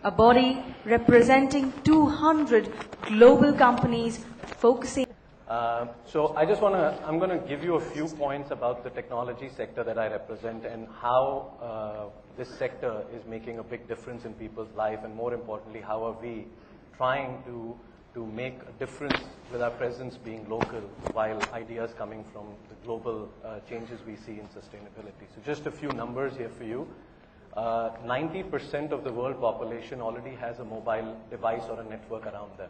a body representing 200 global companies focusing. So I'm going to give you a few points about the technology sector that I represent and how this sector is making a big difference in people's life, and more importantly, how are we trying to make a difference with our presence being local while ideas coming from the global changes we see in sustainability. So just a few numbers here for you. 90% of the world population already has a mobile device or a network around them.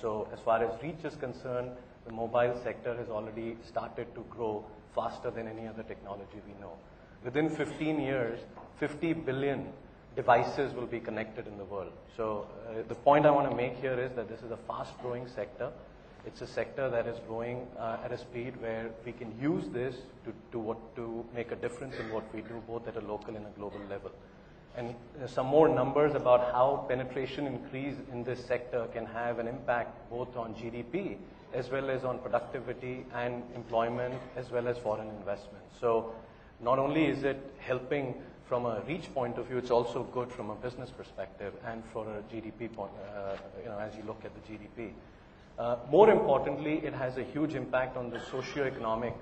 So as far as reach is concerned, the mobile sector has already started to grow faster than any other technology we know. Within 15 years, 50 billion devices will be connected in the world. So the point I want to make here is that this is a fast-growing sector. It's a sector that is growing at a speed where we can use this to make a difference in what we do, both at a local and a global level. And some more numbers about how penetration increase in this sector can have an impact both on GDP as well as on productivity and employment as well as foreign investment. So not only is it helping from a reach point of view, it's also good from a business perspective and for a GDP point, as you look at the GDP. More importantly, it has a huge impact on the socio-economic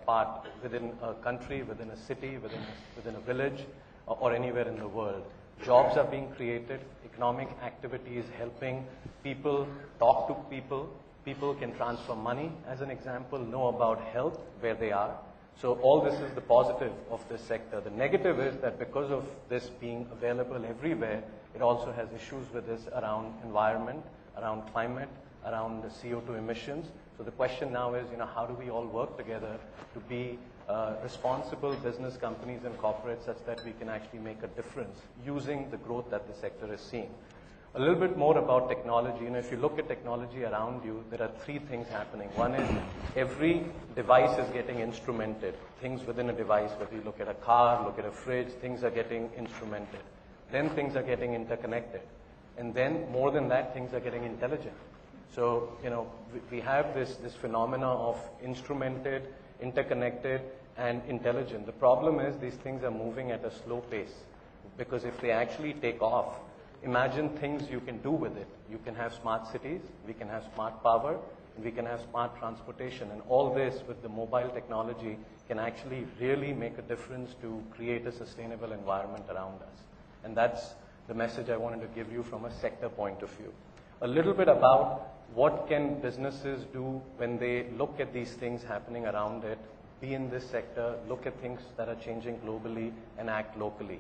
part within a country, within a city, within a village, or anywhere in the world. Jobs are being created, economic activity is helping people talk to people, people can transfer money, as an example, know about health where they are. So all this is the positive of this sector. The negative is that because of this being available everywhere, it also has issues with this around environment, around climate, around the CO2 emissions. So the question now is, how do we all work together to be responsible business companies and corporates such that we can actually make a difference using the growth that the sector is seeing. A little bit more about technology. If you look at technology around you, there are three things happening. One is every device is getting instrumented. Things within a device, whether you look at a car, look at a fridge, things are getting instrumented. Then things are getting interconnected. And then more than that, things are getting intelligent. So, we have this phenomena of instrumented, interconnected, and intelligent. The problem is these things are moving at a slow pace, because if they actually take off, imagine things you can do with it. You can have smart cities, we can have smart power, we can have smart transportation, and all this with the mobile technology can actually really make a difference to create a sustainable environment around us. And that's the message I wanted to give you from a sector point of view. A little bit about what can businesses do when they look at these things happening around it, be in this sector, look at things that are changing globally and act locally.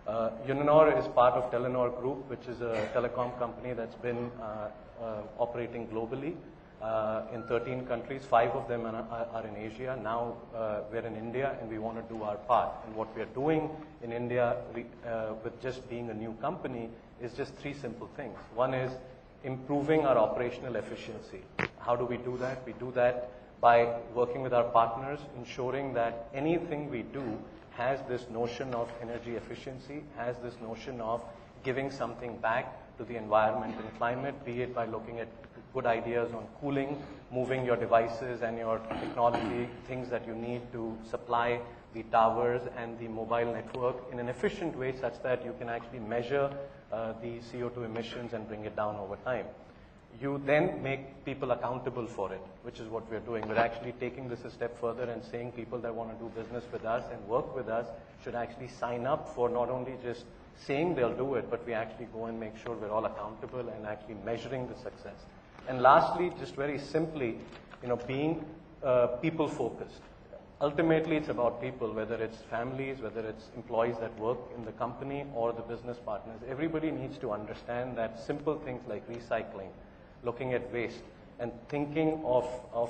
Uninor is part of Telenor Group, which is a telecom company that's been operating globally in 13 countries. 5 of them are in Asia. Now we're in India and we want to do our part. And what we're doing in India with just being a new company is just 3 simple things. One is improving our operational efficiency. How do we do that? We do that by working with our partners, ensuring that anything we do has this notion of energy efficiency, has this notion of giving something back to the environment and climate, be it by looking at good ideas on cooling, moving your devices and your technology, things that you need to supply the towers and the mobile network in an efficient way such that you can actually measure the CO2 emissions and bring it down over time. You then make people accountable for it, which is what we're doing. We're actually taking this a step further and saying people that want to do business with us and work with us should actually sign up for not only just saying they'll do it, but we actually go and make sure we're all accountable and actually measuring the success. And lastly, just very simply, being people-focused. Ultimately, it's about people, whether it's families, whether it's employees that work in the company or the business partners. Everybody needs to understand that simple things like recycling, looking at waste, and thinking of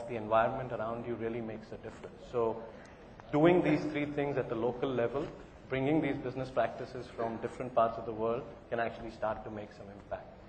the environment around you really makes a difference. So doing these 3 things at the local level, bringing these business practices from different parts of the world can actually start to make some impact.